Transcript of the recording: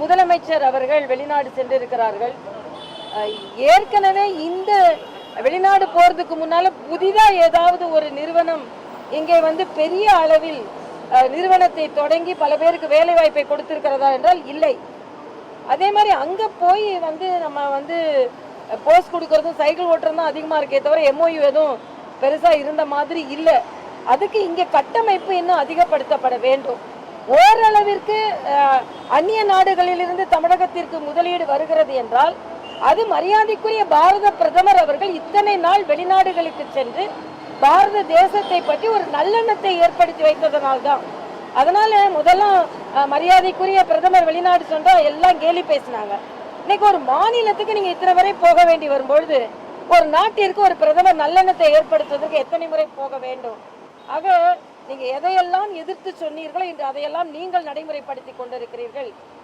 முதலமைச்சர் அவர்கள் வெளிநாடு சென்றிருக்கிறார்கள். ஏற்கனவே இந்த வெளிநாடு போறதுக்கு முன்னால புதிதா ஏதாவது ஒரு நிறுவனம் இங்கே வந்து பெரிய அளவில் நிறுவனத்தை தொடங்கி பல பேருக்கு வேலை வாய்ப்பை கொடுத்திருக்கிறதா என்றால் இல்லை. அதே மாதிரி அங்க போய் வந்து நம்ம வந்து போஸ்ட் கொடுக்கறதும் சைக்கிள் ஓட்டுறதும் தான் அதிகமா இருக்கே தவிர MOU எதுவும் பெருசா இருந்த மாதிரி இல்லை. அதுக்கு இங்க கட்டமைப்பு இன்னும் அதிகப்படுத்தப்பட வேண்டும். ஓரளவிற்கு அந்நிய நாடுகளிலிருந்து தமிழகத்திற்கு முதலீடு வருகிறது என்றால் அது மரியாதைக்குரிய பாரத பிரதமர் அவர்கள் இத்தனை நாள் வெளிநாடுகளுக்கு சென்று பாரத தேசத்தை பற்றி ஒரு நல்லெண்ணத்தை ஏற்படுத்தி வைத்ததனால்தான். அதனால முதல்லாம் மரியாதைக்குரிய பிரதமர் வெளிநாடு சொன்னா எல்லாம் கேலி பேசினாங்க. இன்னைக்கு ஒரு மாநிலத்துக்கு நீங்க இத்தனை வரை போக வேண்டி வரும்பொழுது ஒரு நாட்டிற்கு ஒரு பிரதமர் நல்லெண்ணத்தை ஏற்படுத்துவதற்கு எத்தனை முறை போக வேண்டும்? ஆக நீங்க எதையெல்லாம் எதிர்த்து சொன்னீர்களோ இன்று அதையெல்லாம் நீங்கள் நடைமுறைப்படுத்தி கொண்டிருக்கிறீர்கள்.